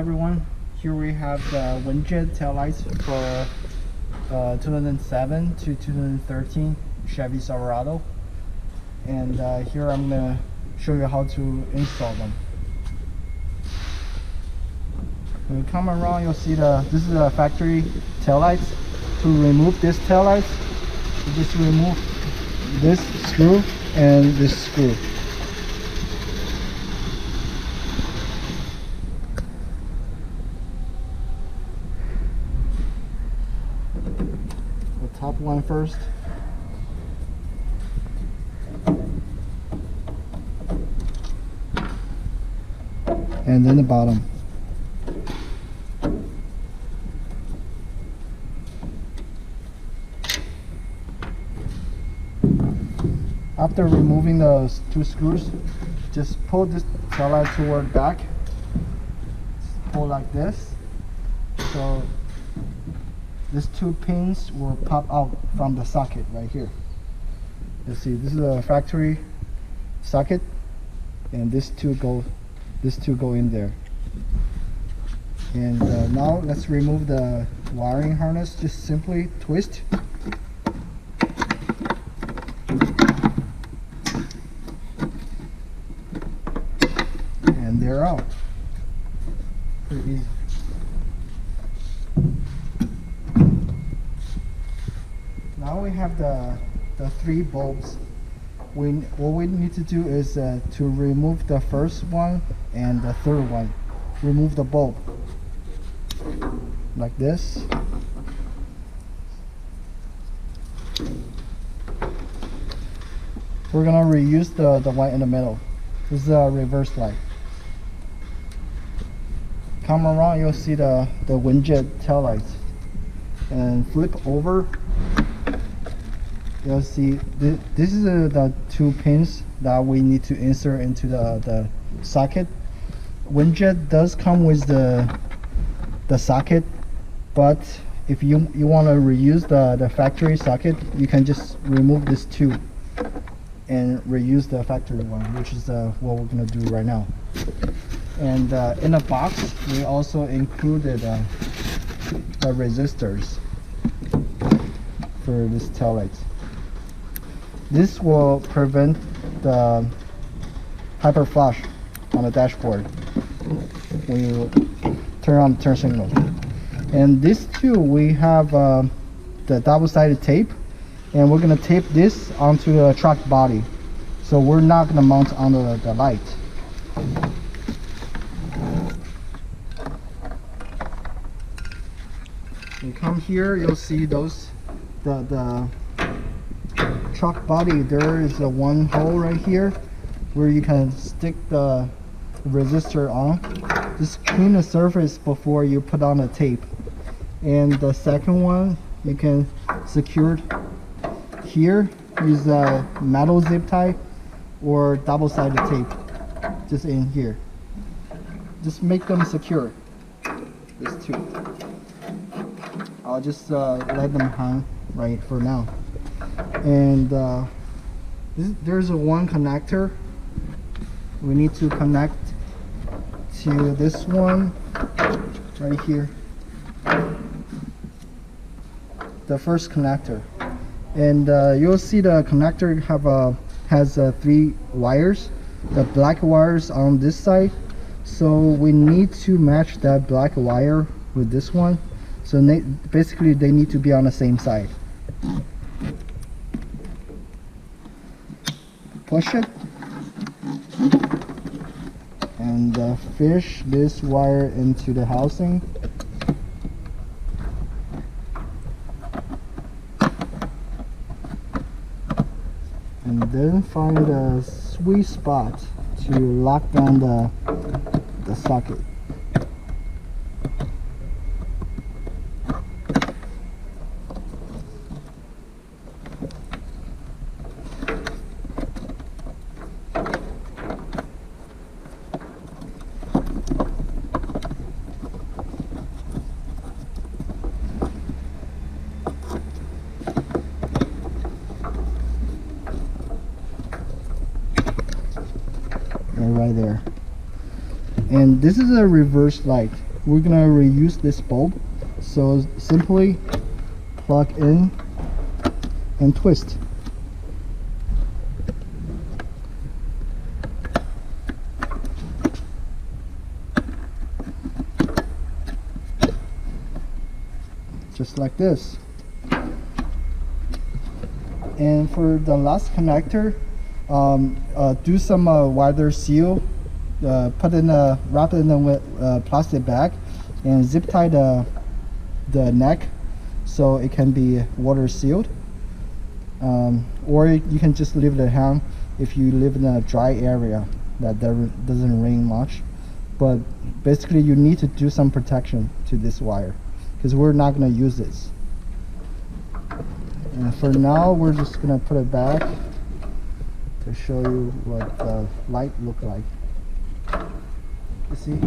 everyone. Here we have the Winjet taillights for 2007 to 2013 Chevy Silverado, and here I'm gonna show you how to install them. When you come around, you'll see this is a factory taillights. To remove this taillights, you just remove this screw and this screw. The top one first. And then the bottom. After removing those two screws, just pull this taillight toward back. Pull like this. So these two pins will pop out from the socket right here. You see, this is a factory socket, and these two go in there. And now let's remove the wiring harness. Just simply twist. And they're out. Pretty easy. Now we have the three bulbs. What we need to do is to remove the first one and the third one. Remove the bulb like this. We're gonna reuse the one in the middle. This is a reverse light. Come around, you'll see the Winjet taillights, and flip over. You'll see this is the two pins that we need to insert into the socket. Winjet does come with the socket, but if you want to reuse the factory socket, you can just remove this two and reuse the factory one, which is what we're going to do right now. And in the box, we also included the resistors for this taillights. This will prevent the hyper flash on the dashboard when you turn on the turn signal. And these two, we have the double-sided tape, and we're going to tape this onto the truck body, so we're not going to mount on the light. You come here, you'll see those the truck body. There is a one hole right here where you can stick the resistor on. Just clean the surface before you put on the tape. And the second one, you can secure it here. Use a metal zip tie or double-sided tape just in here. Just make them secure. These two. I'll just let them hang right for now. And there's a one connector. We need to connect to this one right here, the first connector. And you'll see the connector has three wires. The black wires on this side, so we need to match that black wire with this one. So basically they need to be on the same side. Push it and fish this wire into the housing. And then find a sweet spot to lock down the socket. Right there. And this is a reverse light. we're gonna reuse this bulb. So simply plug in and twist. Just like this. And for the last connector, do some wider seal. Wrap it in a plastic bag and zip tie the neck so it can be water sealed. Or you can just leave it at home if you live in a dry area that doesn't rain much. But basically you need to do some protection to this wire because we're not going to use this. And for now we're just going to put it back to show you what the light look like. You see,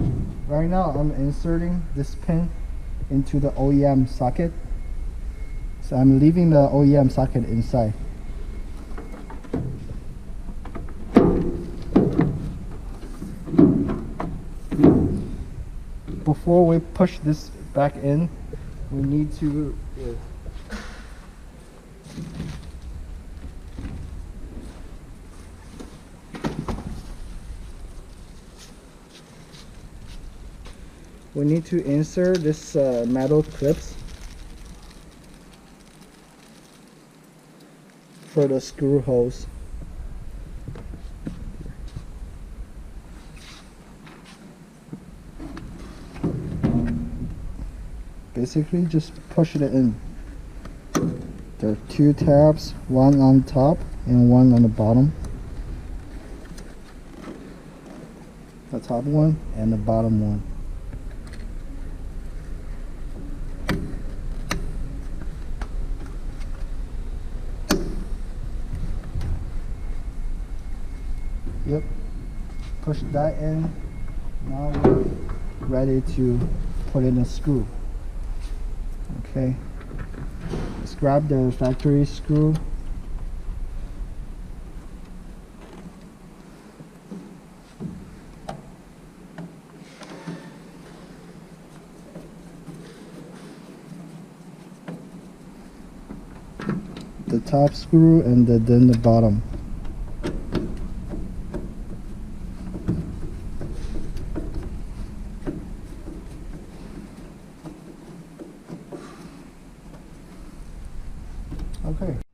right now I'm inserting this pin into the OEM socket. So I'm leaving the OEM socket inside. Before we push this back in, we need to insert this metal clips for the screw holes. Basically just push it in. There are two tabs, one on top and one on the bottom. The top one and the bottom one. Yep, push that in. Now we're ready to put in a screw. Okay, let's grab the factory screw. The top screw and then the bottom. Okay.